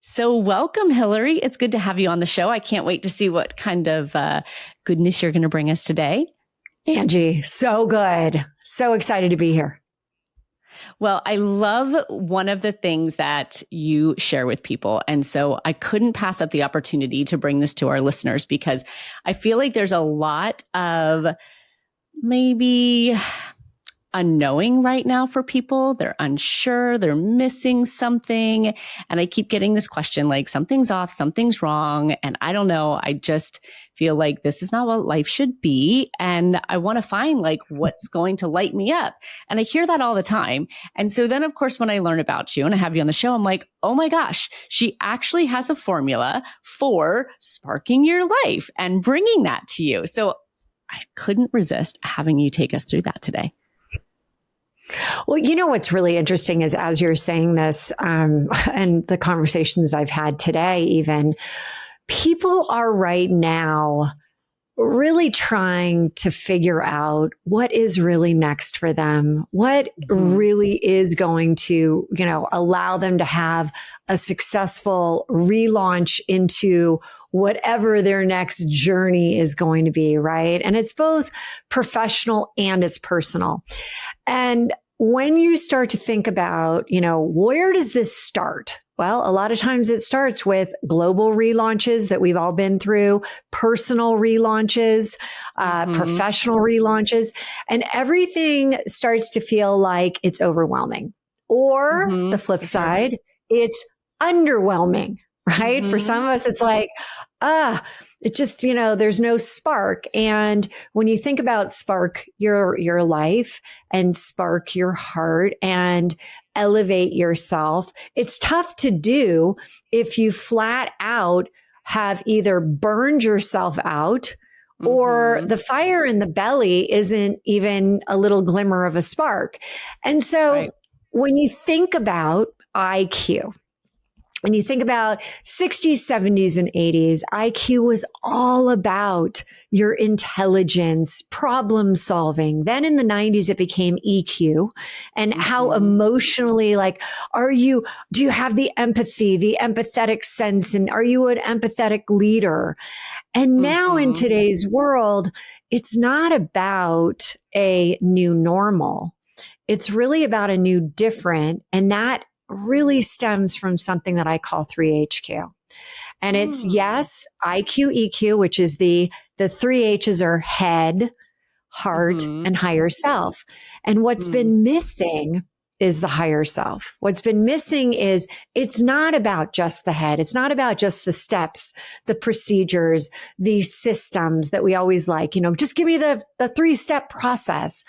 So welcome, Hilary. It's good to have you on the show. I can't wait to see what kind of goodness you're going to bring us today. Angie, so good. So excited to be here. Well, I love one of the things that you share with people. And so I couldn't pass up the opportunity to bring this to our listeners because I feel like there's a lot of maybe unknowing right now for people. They're unsure, they're missing something. And I keep getting this question like, something's off, something's wrong. And I don't know. I just feel like this is not what life should be. And I want to find like what's going to light me up. And I hear that all the time. And so then, of course, when I learn about you and I have you on the show, I'm like, oh my gosh, she actually has a formula for sparking your life and bringing that to you. So I couldn't resist having you take us through that today. Well, you know, what's really interesting is as you're saying this, and the conversations I've had today, even people are right now really trying to figure out what is really next for them, what really is going to, allow them to have a successful relaunch into whatever their next journey is going to be, right? And it's both professional and it's personal. And when you start to think about, where does this start? Well, a lot of times it starts with global relaunches that we've all been through, personal relaunches, professional relaunches, and everything starts to feel like it's overwhelming. Or the flip side, it's underwhelming, right? For some of us, it's like, it just, there's no spark. And when you think about spark your life and spark your heart and elevate yourself, it's tough to do if you flat out have either burned yourself out or the fire in the belly isn't even a little glimmer of a spark. And so when you think about IQ, and you think about 60s, 70s, and 80s, IQ was all about your intelligence, problem solving. Then in the 90s, it became EQ and how emotionally, do you have the empathy, the empathetic sense, and are you an empathetic leader? And now in today's world, it's not about a new normal. It's really about a new different, and that really stems from something that I call 3HQ. And it's yes, IQ, EQ, which is the three H's are head, heart, and higher self. And what's been missing is the higher self. What's been missing is it's not about just the head. It's not about just the steps, the procedures, the systems that we always like, just give me the 3-step process.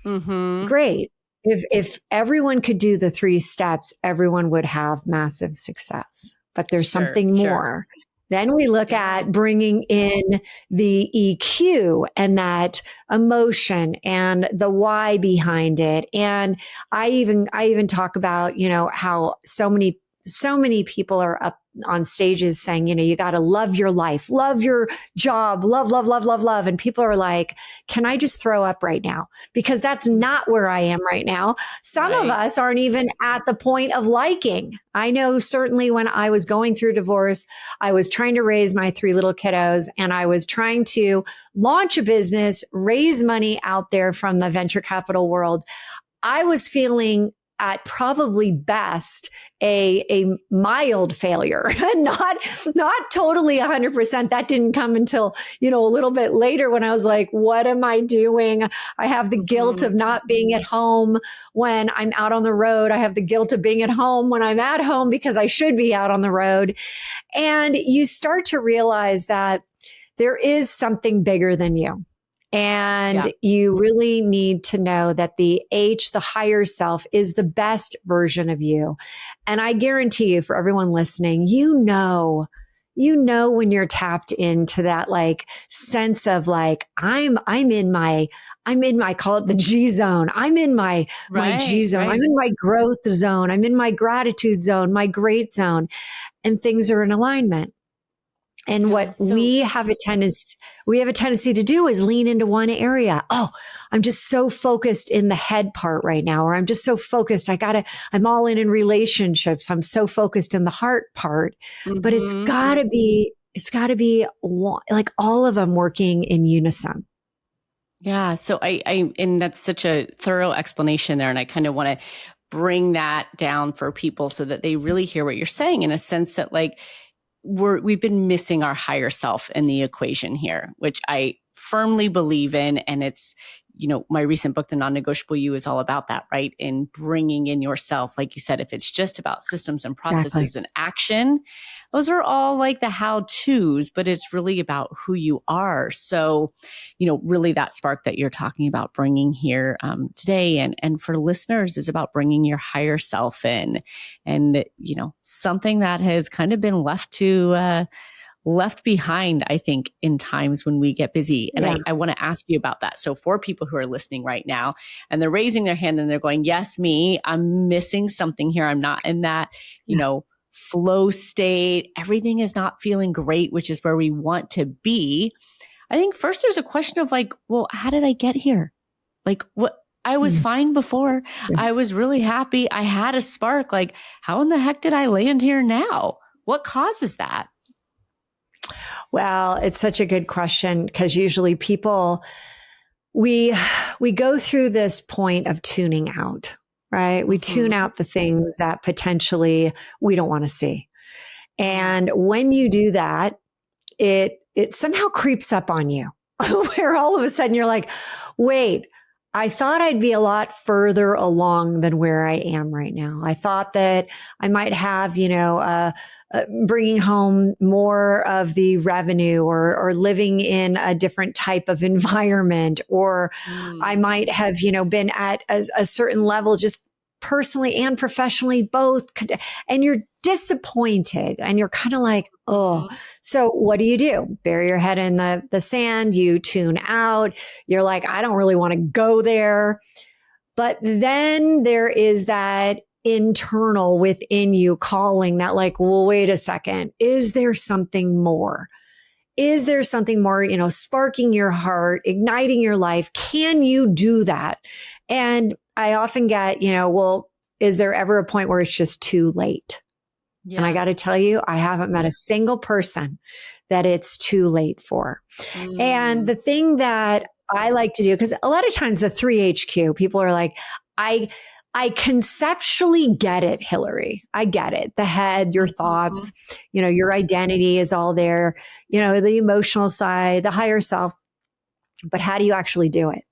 Great. If everyone could do the 3 steps, everyone would have massive success. But there's something more. Then we look at bringing in the EQ and that emotion and the why behind it. And I even talk about, how so many people are up on stages saying, you got to love your life, love your job, love, love, love, love, love. And people are like, can I just throw up right now? Because that's not where I am right now. Some of us aren't even at the point of liking. I know certainly when I was going through divorce, I was trying to raise my 3 little kiddos and I was trying to launch a business, raise money out there from the venture capital world. I was feeling at probably best a mild failure, not totally 100%. That didn't come until, a little bit later when I was like, what am I doing? I have the guilt of not being at home when I'm out on the road. I have the guilt of being at home when I'm at home because I should be out on the road. And you start to realize that there is something bigger than you. And you really need to know that the higher self, is the best version of you. And I guarantee you, for everyone listening, when you're tapped into that sense of I'm in my call it the G zone. I'm in my G zone. I'm in my growth zone. I'm in my gratitude zone, my great zone, and things are in alignment. And Yeah. what we have a tendency to do is lean into one area. Oh, I'm just so focused in the head part right now, or I'm just so focused. I'm all in relationships. I'm so focused in the heart part, but it's gotta be like all of them working in unison. Yeah. So and that's such a thorough explanation there. And I kind of want to bring that down for people so that they really hear what you're saying, in a sense that like we've been missing our higher self in the equation here, which I firmly believe in. And it's, my recent book, The Non-Negotiable You, is all about that, right? In bringing in yourself. Like you said, if it's just about systems and processes and action, those are all like the how-tos, but it's really about who you are. So, really that spark that you're talking about bringing here today and for listeners is about bringing your higher self in, and, something that has kind of been left behind, I think, in times when we get busy. And I want to ask you about that. So for people who are listening right now and they're raising their hand and they're going, yes, me, I'm missing something here. I'm not in that, flow state. Everything is not feeling great, which is where we want to be. I think first there's a question of like, well, how did I get here? Like what? I was fine before. I was really happy. I had a spark. Like, how in the heck did I land here now? What causes that? Well, it's such a good question, because usually people, we go through this point of tuning out, right? We tune out the things that potentially we don't want to see. And when you do that, it somehow creeps up on you where all of a sudden you're like, wait, I thought I'd be a lot further along than where I am right now. I thought that I might have, bringing home more of the revenue, or living in a different type of environment, or I might have, been at a certain level, just personally and professionally, both. And you're disappointed and you're kind of like, oh, so what do? Bury your head in the sand, you tune out. You're like, I don't really want to go there. But then there is that internal within you calling that like, well, wait a second. Is there something more? Is there something more, sparking your heart, igniting your life? Can you do that? And I often get, well, is there ever a point where it's just too late? Yeah. And I got to tell you, I haven't met a single person that it's too late for. And the thing that I like to do, because a lot of times the 3HQ, people are like, I conceptually get it, Hilary. I get it. The head, your thoughts, your identity is all there, the emotional side, the higher self. But how do you actually do it?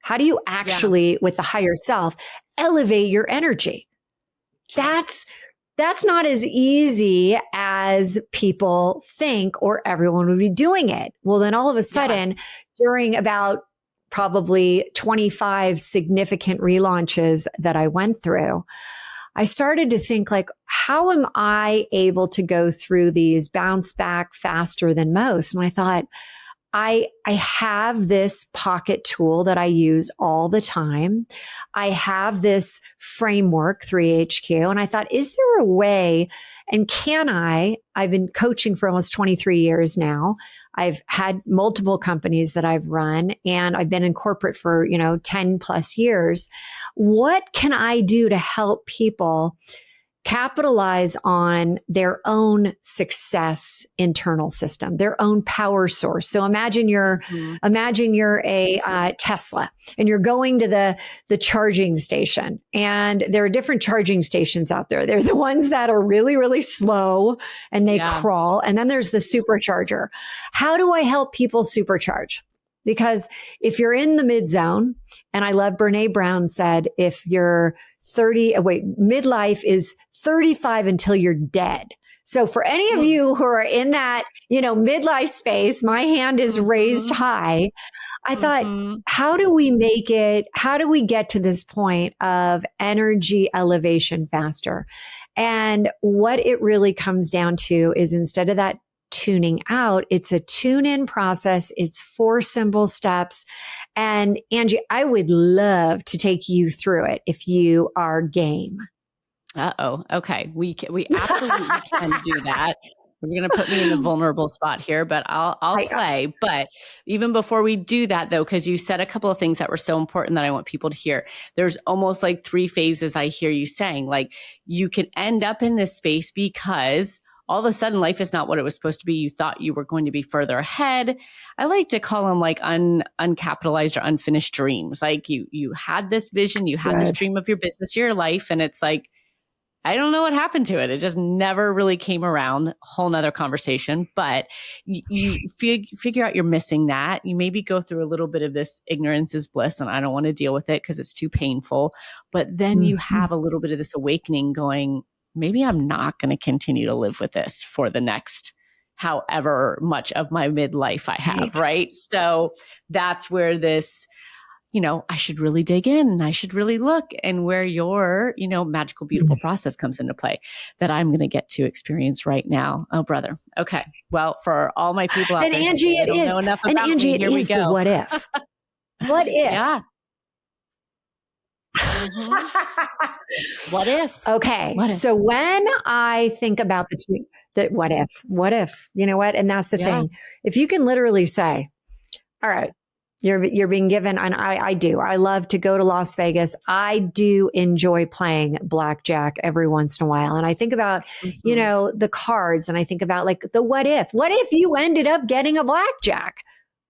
How do you actually, with the higher self, elevate your energy? That's not as easy as people think, or everyone would be doing it. Well, then all of a sudden, during about probably 25 significant relaunches that I went through, I started to think like, how am I able to go through these, bounce back faster than most? And I thought, I have this pocket tool that I use all the time. I have this framework, 3HQ, and I thought, is there a way, and I've been coaching for almost 23 years now. I've had multiple companies that I've run, and I've been in corporate for, 10 plus years. What can I do to help people capitalize on their own success internal system, their own power source? So imagine you're a Tesla and you're going to the charging station, and there are different charging stations out there. They're the ones that are really, really slow and they crawl. And then there's the supercharger. How do I help people supercharge? Because if you're in the mid zone, and I love Brene Brown said, if you're midlife is 35 until you're dead. So for any of you who are in that, midlife space, my hand is raised high. I thought, how do we get to this point of energy elevation faster? And what it really comes down to is, instead of that tuning out, it's a tune in process. It's 4 simple steps. And Angie, I would love to take you through it if you are game. Okay. We absolutely can do that. You're going to put me in the vulnerable spot here, but I'll play. But even before we do that though, because you said a couple of things that were so important that I want people to hear, there's almost like 3 phases I hear you saying. Like you can end up in this space because all of a sudden life is not what it was supposed to be. You thought you were going to be further ahead. I like to call them like uncapitalized or unfinished dreams. Like you had this vision, you had this dream of your business, your life, and it's like, I don't know what happened to it. It just never really came around. Whole nother conversation. But you figure out you're missing that. You maybe go through a little bit of this ignorance is bliss, and I don't want to deal with it because it's too painful. But then you have a little bit of this awakening going, maybe I'm not going to continue to live with this for the next however much of my midlife I have, right? So that's where this, I should really dig in. I should really look, and where your, magical, beautiful process comes into play that I'm going to get to experience right now. Oh, brother. Okay. Well, for all my people out and there, Angie, it is. Know enough about and Angie, me, here we go. The what if? What if? Yeah. What if? Okay. What if? So when I think about that, what if, you know what? And that's the thing. If you can literally say, all right, you're being given, and I do. I love to go to Las Vegas. I do enjoy playing blackjack every once in a while. And I think about, the cards, and I think about like the what if. What if you ended up getting a blackjack?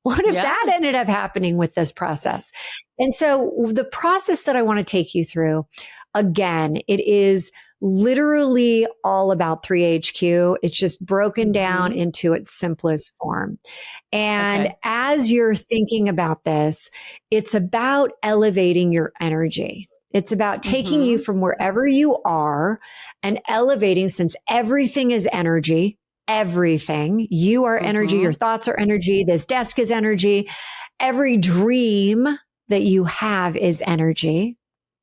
What if that ended up happening with this process? And so the process that I want to take you through, again, it is literally all about 3HQ. It's just broken down into its simplest form. And as you're thinking about this, it's about elevating your energy. It's about taking you from wherever you are and elevating, since everything is energy. Everything. You are energy. Your thoughts are energy. This desk is energy. Every dream that you have is energy,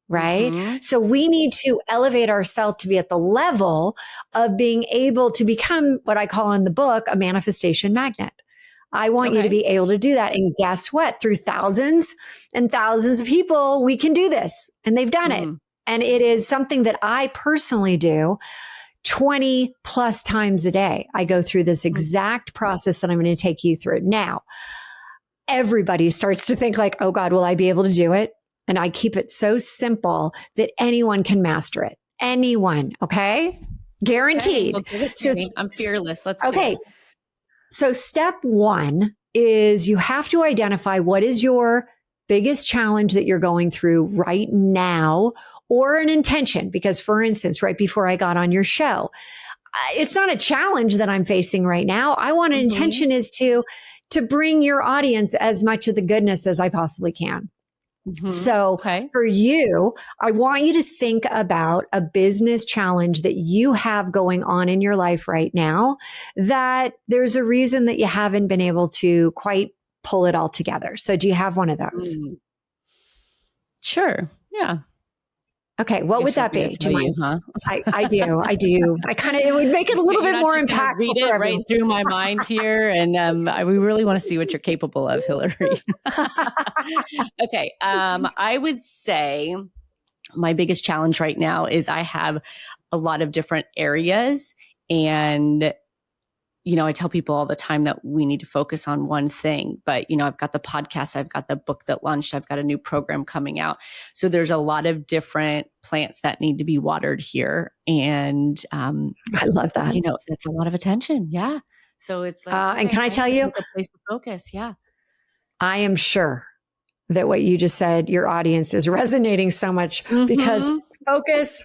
right? So we need to elevate ourselves to be at the level of being able to become what I call in the book a manifestation magnet. I want you to be able to do that. And guess what? Through thousands and thousands of people, we can do this. And they've done it. And it is something that I personally do 20 plus times a day. I go through this exact process that I'm going to take you through. Now, everybody starts to think like, oh God, will I be able to do it? And I keep it so simple that anyone can master it. Anyone. Okay. Guaranteed. Well, give it to me. I'm fearless. Let's do it. So step 1 is you have to identify what is your biggest challenge that you're going through right now, or an intention. Because for instance, right before I got on your show, it's not a challenge that I'm facing right now. I want an intention is to bring your audience as much of the goodness as I possibly can. So for you, I want you to think about a business challenge that you have going on in your life right now, that there's a reason that you haven't been able to quite pull it all together. So do you have one of those? Sure. Yeah. Okay. What would that be? Do you, huh? I do. It would make it a little bit more impactful. Read it right through my mind here. And we really want to see what you're capable of, Hilary. Okay. I would say my biggest challenge right now is I have a lot of different areas, and I tell people all the time that we need to focus on one thing, but, I've got the podcast, I've got the book that launched, I've got a new program coming out. So there's a lot of different plants that need to be watered here. And, I love that. That's a lot of attention. Yeah. So it's like, and can I tell you, a place to focus. Yeah. I am sure that what you just said, your audience is resonating so much because focus.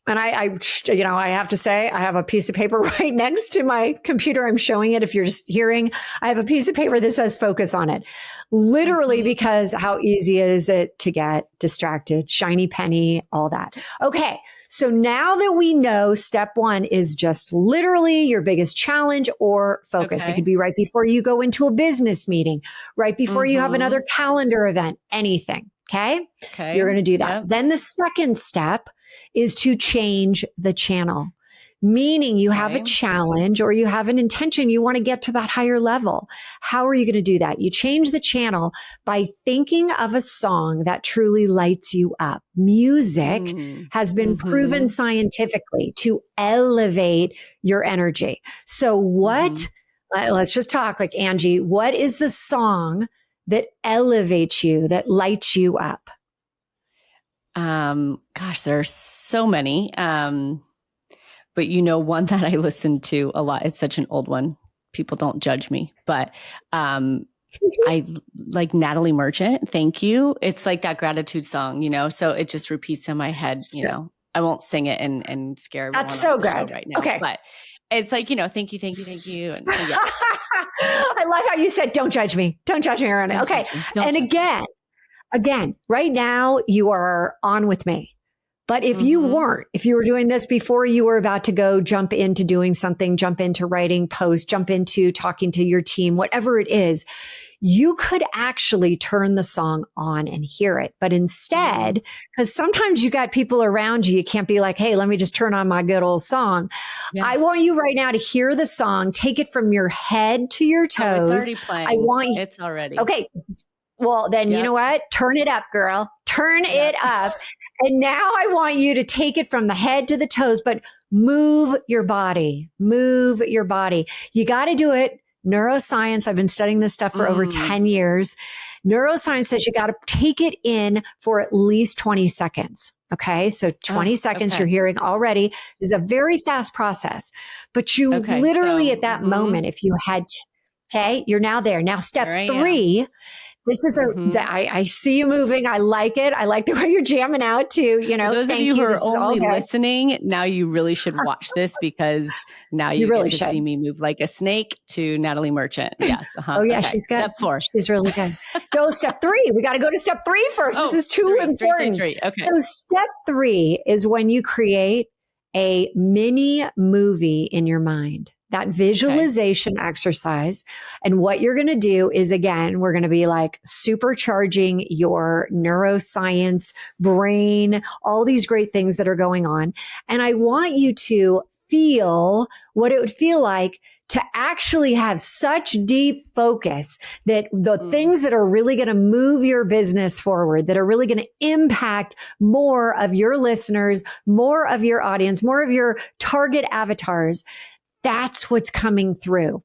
And I have to say, I have a piece of paper right next to my computer. I'm showing it. If you're just hearing, I have a piece of paper that says focus on it. Literally, because how easy is it to get distracted, shiny penny, all that. Okay. So now that we know step 1 is just literally your biggest challenge or focus. It could be right before you go into a business meeting, right before you have another calendar event, anything. Okay. You're going to do that. Then the second step is to change the channel. meaning you have a challenge or you have an intention. You want to get to that higher level. How are you going to do that? You change the channel by thinking of a song that truly lights you up. Music has been proven scientifically to elevate your energy. So what, let's just talk like Angie, what is the song that elevates you, that lights you up? Gosh, there are so many. But one that I listen to a lot, it's such an old one. People don't judge me, but I like Natalie Merchant. Thank you. It's like that gratitude song, so it just repeats in my head, I won't sing it and scare everyone That's so off the good show right now, okay. But it's like, thank you. And so, yes. I love how you said, don't judge me. Don't judge me around it. Okay. And again, right now you are on with me. But if you weren't, if you were doing this before you were about to go jump into doing something, jump into writing posts, jump into talking to your team, whatever it is, you could actually turn the song on and hear it. But instead, because sometimes you got people around you, you can't be like, hey, let me just turn on my good old song. Yeah. I want you right now to hear the song, take it from your head to your toes. Oh, it's already playing. I want you. It's already. Okay. Well, then you know what? Turn it up, girl. Turn it up. And now I want you to take it from the head to the toes, but move your body. Move your body. You got to do it. Neuroscience. I've been studying this stuff for over 10 years. Neuroscience says you got to take it in for at least 20 seconds. Okay. So 20 seconds you're hearing already is a very fast process, but you literally at that moment, if you had to, okay, you're now there. Now step 3. This is I see you moving. I like it. I like the way you're jamming out too. Those of you who are only listening, now you really should watch this because now you really get to see me move like a snake to Natalie Merchant. Yes. Oh yeah, she's good. Step 4. She's really good. Go step 3. We got to go to step 3 first. This is too important. Three. Okay. So step 3 is when you create a mini movie in your mind. That visualization exercise. And what you're going to do is, again, we're going to be like supercharging your neuroscience brain, all these great things that are going on. And I want you to feel what it would feel like to actually have such deep focus that the things that are really going to move your business forward, that are really going to impact more of your listeners, more of your audience, more of your target avatars, that's what's coming through.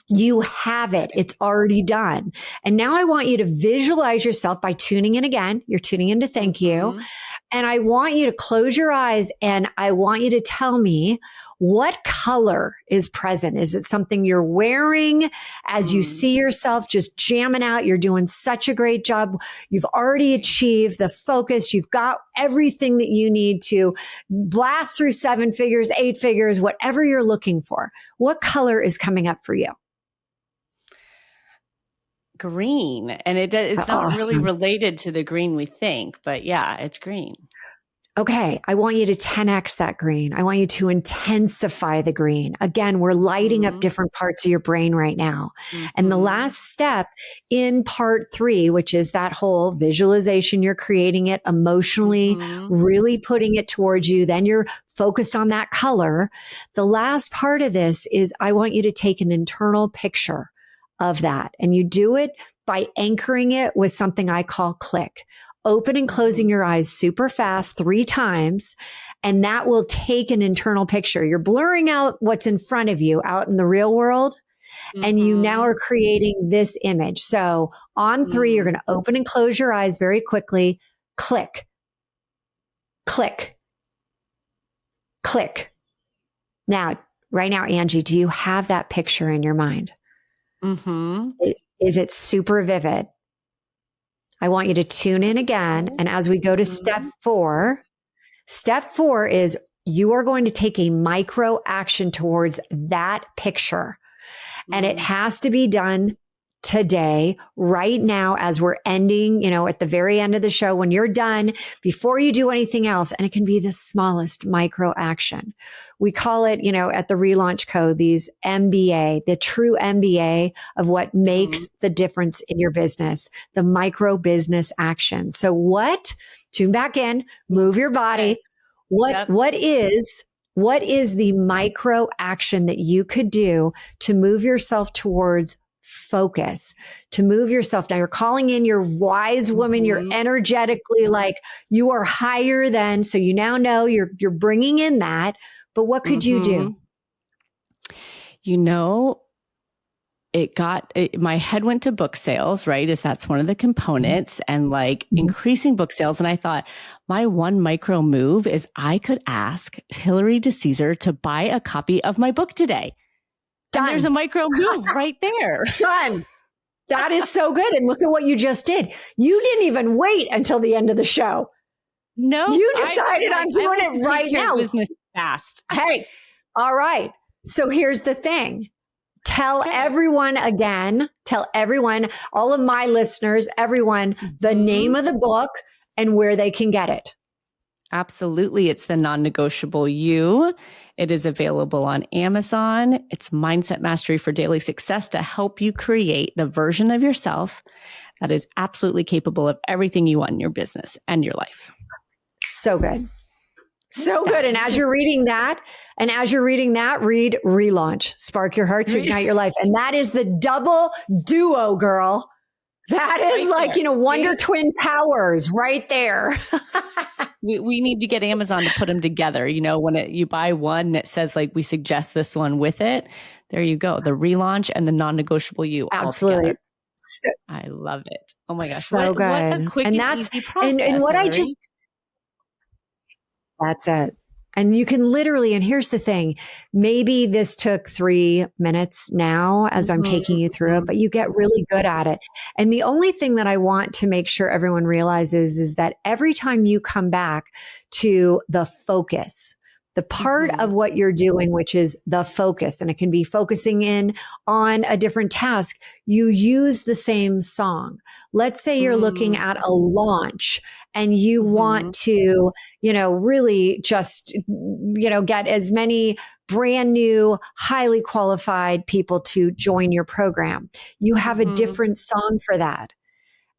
You have it. It's already done. And now I want you to visualize yourself by tuning in again. You're tuning in to thank you. And I want you to close your eyes and I want you to tell me what color is present. Is it something you're wearing as you see yourself just jamming out? You're doing such a great job. You've already achieved the focus. You've got everything that you need to blast through 7 figures, 8 figures, whatever you're looking for. What color is coming up for you? Green. And it's not really related to the green we think, but yeah, it's green. Okay. I want you to 10x that green. I want you to intensify the green. Again, we're lighting up different parts of your brain right now. And the last step in part 3, which is that whole visualization, you're creating it emotionally, really putting it towards you. Then you're focused on that color. The last part of this is I want you to take an internal picture of that. And you do it by anchoring it with something I call click. Open and closing your eyes super fast 3 times, and that will take an internal picture. You're blurring out what's in front of you out in the real world, and you now are creating this image. So on 3, you're going to open and close your eyes very quickly. Click, click, click. Now, right now, Angie, do you have that picture in your mind? Is it super vivid? I want you to tune in again. And as we go to step 4 is you are going to take a micro action towards that picture. And it has to be done today, right now, as we're ending, at the very end of the show, when you're done, before you do anything else. And it can be the smallest micro action. We call it, at the Relaunch Code, these MBA, the true MBA of what makes the difference in your business, the micro business action. So tune back in, move your body. What is What is the micro action that you could do to move yourself towards focus, to move yourself? Now you're calling in your wise woman. You're energetically like you are higher than, so you now know you're bringing in that, but what could you do? You know, my head went to book sales, right? That's one of the components, and like increasing book sales. And I thought my one micro move is I could ask Hilary DeCesare to buy a copy of my book today. Done. And there's a micro move right there. Done. That is so good. And look at what you just did. You didn't even wait until the end of the show. No, you decided I'm doing it right now. Business fast. Hey, all right. So here's the thing. Tell everyone again, all of my listeners, everyone, the name of the book and where they can get it. Absolutely. It's The Non-Negotiable You. It is available on Amazon. It's Mindset Mastery for Daily Success to help you create the version of yourself that is absolutely capable of everything you want in your business and your life. So good. So good. And as you're reading that, read Relaunch, Spark Your Heart to Ignite Your Life. And that is the double duo, girl. That is right like, Wonder Twin powers right there. we need to get Amazon to put them together. When you buy one, it says like, we suggest this one with it. There you go. The Relaunch and the Non-Negotiable You. Absolutely. I love it. Oh my gosh. So good. What a quick and easy process, and what Hilary. That's it. And you can literally, and here's the thing, maybe this took 3 minutes now as I'm taking you through it, but you get really good at it. And the only thing that I want to make sure everyone realizes is that every time you come back to the focus, the part of what you're doing, which is the focus, and it can be focusing in on a different task, you use the same song. Let's say you're looking at a launch and you want to, really just, get as many brand new, highly qualified people to join your program. You have a different song for that.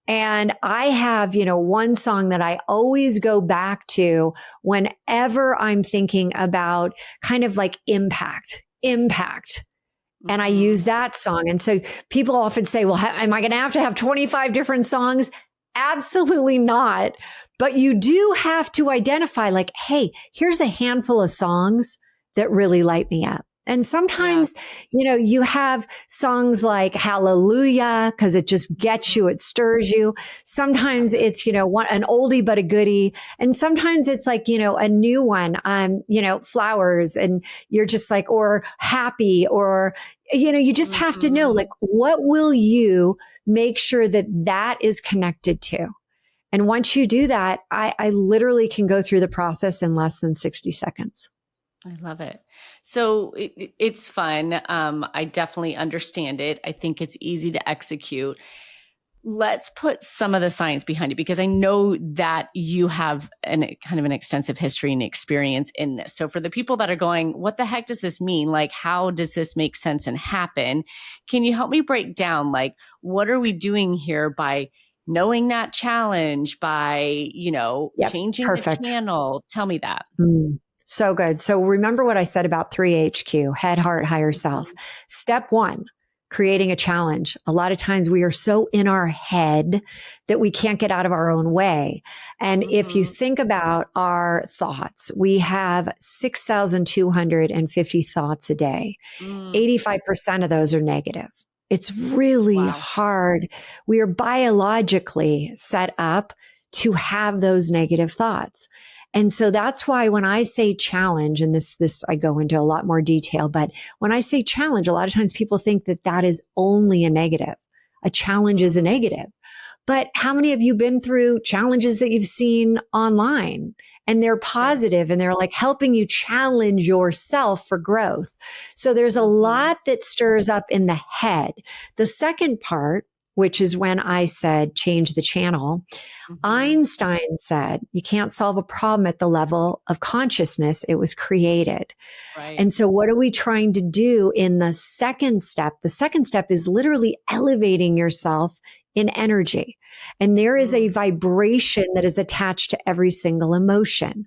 And I have, one song that I always go back to whenever I'm thinking about kind of like impact. And I use that song. And so people often say, well, am I going to have 25 different songs? Absolutely not. But you do have to identify like, hey, here's a handful of songs that really light me up. And sometimes, you have songs like Hallelujah, because it just gets you, it stirs you. Sometimes it's, an oldie but a goodie. And sometimes it's like, a new one, Flowers, and you're just like, or Happy, or, you just have to know, like, what will you make sure that is connected to? And once you do that, I literally can go through the process in less than 60 seconds. I love it. So it's fun. I definitely understand it. I think it's easy to execute. Let's put some of the science behind it, because I know that you have kind of an extensive history and experience in this. So for the people that are going, what the heck does this mean? Like, how does this make sense and happen? Can you help me break down, like, what are we doing here by knowing that challenge, by, changing the channel? Tell me that. So good. So remember what I said about 3HQ, head, heart, higher self. Step 1, creating a challenge. A lot of times we are so in our head that we can't get out of our own way. And if you think about our thoughts, we have 6,250 thoughts a day. 85% of those are negative. It's really hard. We are biologically set up to have those negative thoughts. And so that's why when I say challenge, and this I go into a lot more detail, but when I say challenge, a lot of times people think that is only a negative. A challenge is a negative. But how many of you been through challenges that you've seen online and they're positive and they're like helping you challenge yourself for growth? So there's a lot that stirs up in the head. The second part, which is when I said, change the channel. Einstein said, you can't solve a problem at the level of consciousness. It was created. Right. And so what are we trying to do in the second step? The second step is literally elevating yourself in energy. And there is a vibration that is attached to every single emotion.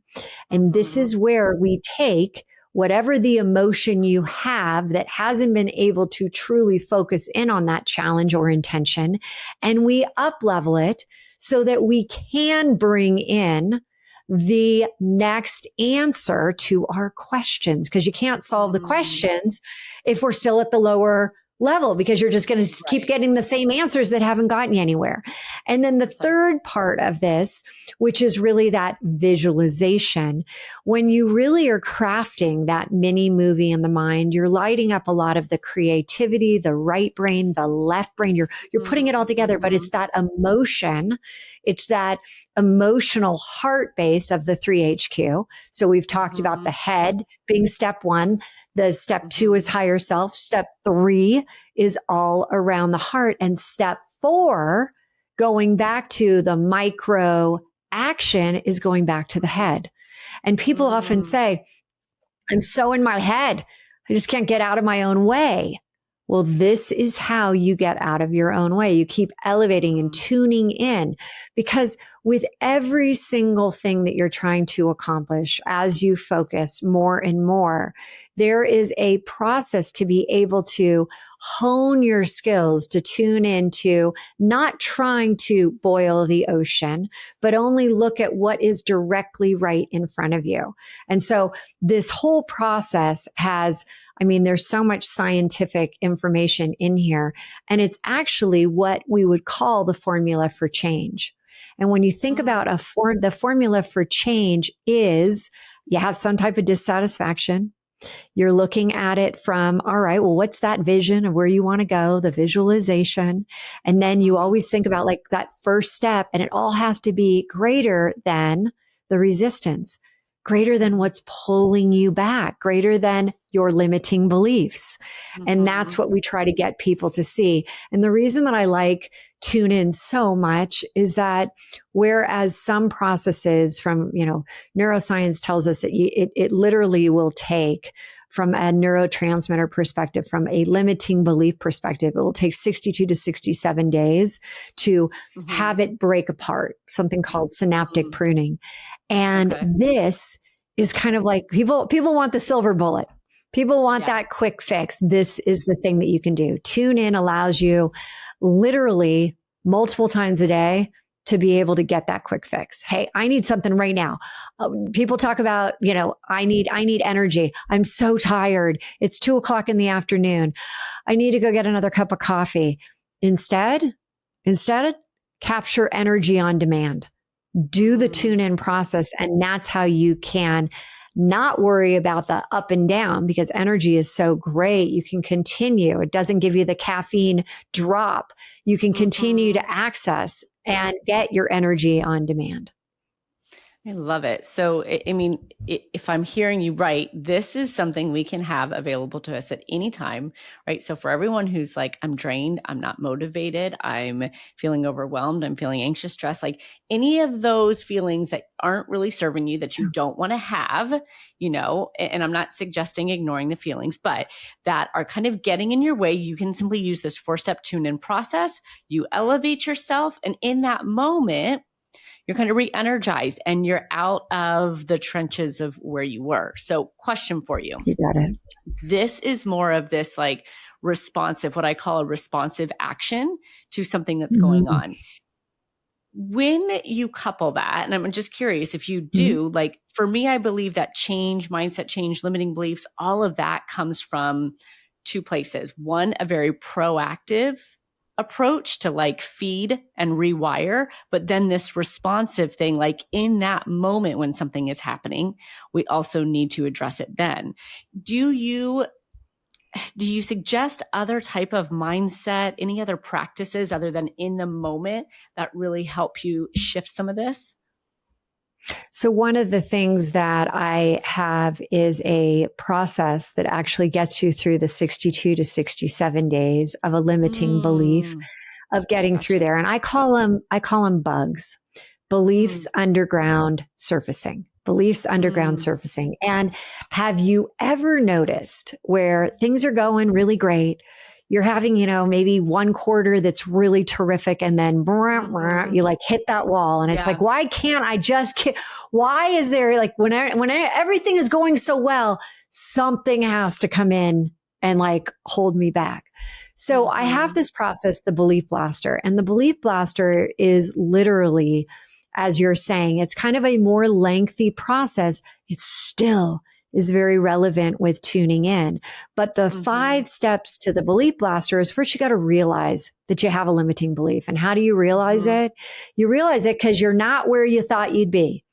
And this is where we take whatever the emotion you have that hasn't been able to truly focus in on that challenge or intention, and we up level it so that we can bring in the next answer to our questions. Because you can't solve the questions if we're still at the lower level, because you're just going to keep getting the same answers that haven't gotten you anywhere. And then the third part of this, which is really that visualization, when you really are crafting that mini movie in the mind, you're lighting up a lot of the creativity, the right brain, the left brain, you're putting it all together, but it's that emotion. It's that emotional heart base of the 3HQ. So we've talked about the head being step one. The step two is higher self. Step three is all around the heart. And step four, going back to the micro action, is going back to the head. And people often say, I'm so in my head, I just can't get out of my own way. Well, this is how you get out of your own way. You keep elevating and tuning in, because with every single thing that you're trying to accomplish, as you focus more and more, there is a process to be able to hone your skills, to tune into not trying to boil the ocean, but only look at what is directly right in front of you. And so this whole process has, there's so much scientific information in here, and it's actually what we would call the formula for change. And when you think about the formula for change is you have some type of dissatisfaction. You're looking at it from, all right, well, what's that vision of where you want to go, the visualization. And then you always think about like that first step, and it all has to be greater than the resistance, greater than what's pulling you back, greater than your limiting beliefs. And that's what we try to get people to see. And the reason that I like Tune In so much is that whereas some processes from, neuroscience tells us that it literally will take, from a neurotransmitter perspective, from a limiting belief perspective, it will take 62 to 67 days to have it break apart, something called synaptic pruning. And this is kind of like people want the silver bullet. People want that quick fix. This is the thing that you can do. Tune In allows you literally multiple times a day to be able to get that quick fix. Hey, I need something right now. People talk about, I need energy. I'm so tired. It's 2:00 in the afternoon. I need to go get another cup of coffee. Instead, capture energy on demand. Do the Tune In process, and that's how you can not worry about the up and down, because energy is so great. You can continue. It doesn't give you the caffeine drop. You can continue to access and get your energy on demand. I love it. So, if I'm hearing you right, this is something we can have available to us at any time, right? So for everyone who's like, I'm drained, I'm not motivated, I'm feeling overwhelmed, I'm feeling anxious, stressed, like any of those feelings that aren't really serving you, that you don't want to have, and I'm not suggesting ignoring the feelings, but that are kind of getting in your way, you can simply use this 4-step tune-in process. You elevate yourself, and in that moment, you're kind of re-energized and you're out of the trenches of where you were. So question for you. You got it. This is more of this like responsive, what I call a responsive action to something that's going on. When you couple that, and I'm just curious if you do, like for me, I believe that change, mindset change, limiting beliefs, all of that comes from two places. One, a very proactive approach to like feed and rewire, but then this responsive thing, like in that moment when something is happening, we also need to address it then. Do you suggest other type of mindset, any other practices other than in the moment that really help you shift some of this? So one of the things that I have is a process that actually gets you through the 62 to 67 days of a limiting belief, of getting through there. And I call them bugs, beliefs underground surfacing. And have you ever noticed where things are going really great? you're having, maybe one quarter that's really terrific. And then you like hit that wall. And it's like, why can't I just, why is there like, when everything is going so well, something has to come in and like hold me back. So I have this process, the belief blaster, and the belief blaster is literally, as you're saying, it's kind of a more lengthy process. It still is very relevant with tuning in. But the 5 steps to the belief blaster is, first, you got to realize that you have a limiting belief. And how do you realize it? You realize it because you're not where you thought you'd be.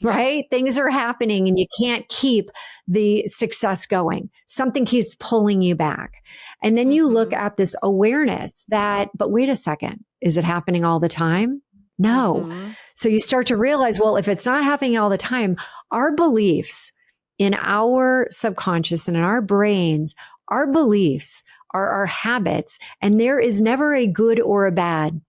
Right? Things are happening and you can't keep the success going. Something keeps pulling you back. And then you look at this awareness that, but wait a second, is it happening all the time? No. So you start to realize, well, if it's not happening all the time, our beliefs in our subconscious and in our brains, our beliefs are our habits, and there is never a good or a bad.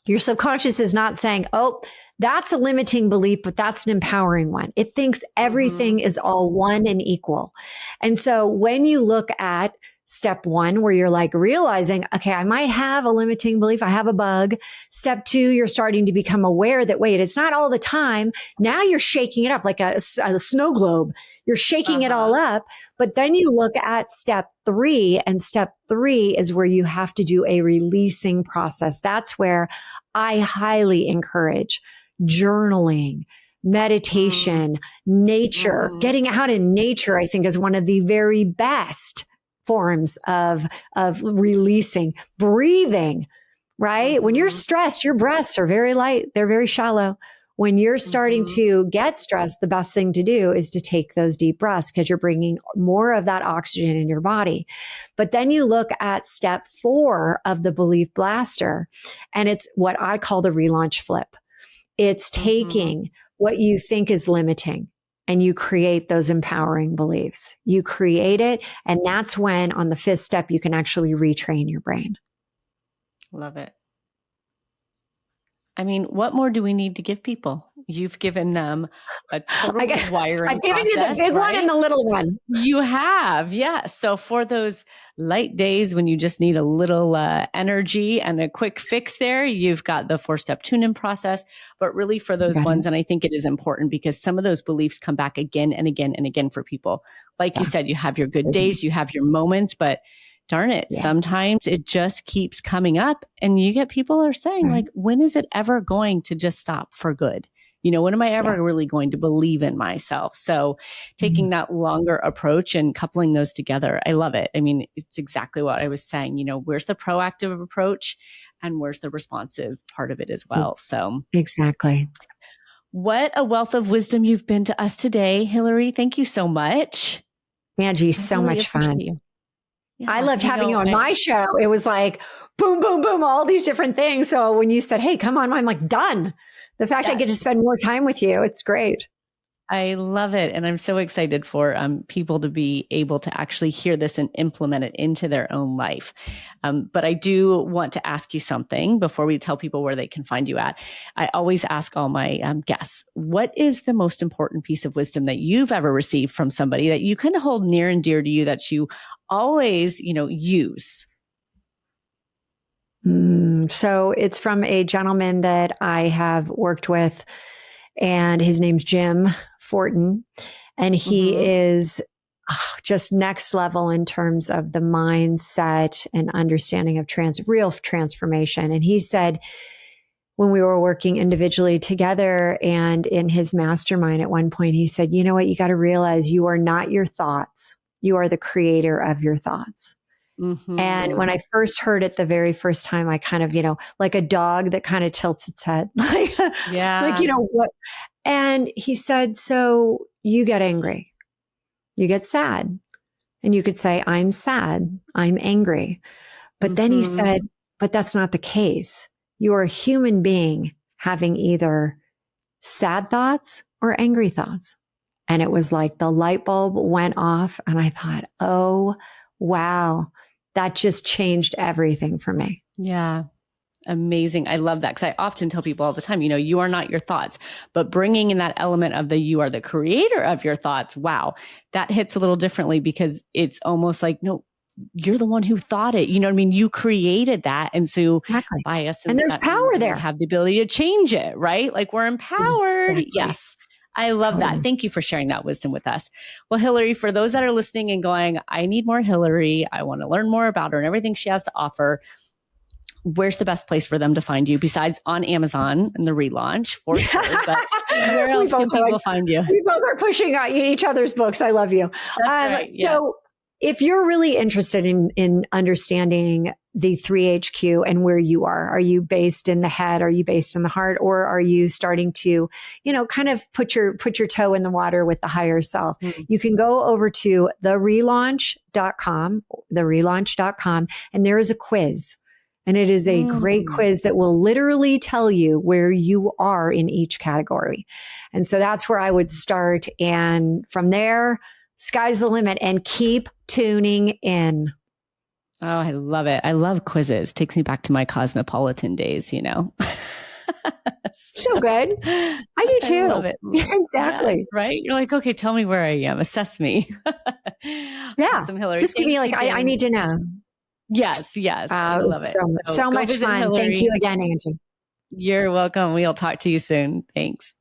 Your subconscious is not saying, oh, that's a limiting belief, but that's an empowering one. It thinks everything is all one and equal. And so when you look at step 1, where you're like realizing, okay, I might have a limiting belief. I have a bug. Step 2, you're starting to become aware that, wait, it's not all the time. Now you're shaking it up like a snow globe. You're shaking it all up. But then you look at step 3, and step 3 is where you have to do a releasing process. That's where I highly encourage journaling, meditation, nature. Getting out in nature, I think, is one of the very best forms of releasing. Breathing, right? When you're stressed, your breaths are very light. They're very shallow. When you're starting to get stressed, the best thing to do is to take those deep breaths, because you're bringing more of that oxygen in your body. But then you look at step 4 of the belief blaster, and it's what I call the relaunch flip. It's taking what you think is limiting and you create those empowering beliefs. You create it. And that's when, on the 5th step, you can actually retrain your brain. Love it. I mean, what more do we need to give people? You've given them a total wiring I've given process, you the big one and the little one. You have, yeah. So for those light days when you just need a little energy and a quick fix there, you've got the 4-step tune-in process. But really for those ones, and I think it is important because some of those beliefs come back again and again and again for people. Like you said, you have your good days, you have your moments, but darn it, sometimes it just keeps coming up, and you get people are saying like, when is it ever going to just stop for good? When am I ever really going to believe in myself? So taking that longer approach and coupling those together, I love it. I mean, it's exactly what I was saying. Where's the proactive approach and where's the responsive part of it as well? So exactly. What a wealth of wisdom you've been to us today, Hilary. Thank you so much. Angie, so really much fun. You. Yeah, I loved having you on my show. It was like, boom, boom, boom, all these different things. So when you said, hey, come on, I'm like, done. The fact I get to spend more time with you, it's great. I love it. And I'm so excited for people to be able to actually hear this and implement it into their own life. But I do want to ask you something before we tell people where they can find you at. I always ask all my guests, what is the most important piece of wisdom that you've ever received from somebody that you kind of hold near and dear to you that you always, use? So it's from a gentleman that I have worked with, and his name's Jim Fortin, and he is just next level in terms of the mindset and understanding of real transformation. And he said, when we were working individually together and in his mastermind at one point, he said, you know what, you got to realize you are not your thoughts. You are the creator of your thoughts. And when I first heard it the very first time, I kind of, like a dog that kind of tilts its head, like, what? And he said, so you get angry, you get sad, and you could say, I'm sad, I'm angry. But then he said, but that's not the case. You're a human being having either sad thoughts or angry thoughts. And it was like the light bulb went off, and I thought, oh, wow. That just changed everything for me. Yeah. Amazing. I love that, because I often tell people all the time, you are not your thoughts, but bringing in that element of you are the creator of your thoughts. Wow. That hits a little differently, because it's almost like, no, you're the one who thought it. You know what I mean? You created that. And so Exactly. by essence, And there's that power means there. we have the ability to change it, right? Like we're empowered. Exactly. Yes. I love that. Thank you for sharing that wisdom with us. Well, Hilary, for those that are listening and going, I need more Hilary, I want to learn more about her and everything she has to offer, where's the best place for them to find you besides on Amazon and the relaunch for sure? But where else can people find you? We both are pushing out each other's books. I love you. Right, yeah. So if you're really interested in understanding the 3HQ and where you are you based in the head? Are you based in the heart? Or are you starting to, kind of put your toe in the water with the higher self? Mm-hmm. You can go over to therelaunch.com, and there is a quiz. And it is a great quiz that will literally tell you where you are in each category. And so that's where I would start. And from there, sky's the limit, and keep tuning in. Oh, I love it. I love quizzes. Takes me back to my cosmopolitan days, So good. I do too. I love it. Exactly. Yes, right? You're like, okay, tell me where I am. Assess me. Yeah. Awesome, Hilary. Just give me I need to know. Yes. I love it. So much fun. Hilary. Thank you again, Angie. You're welcome. We'll talk to you soon. Thanks.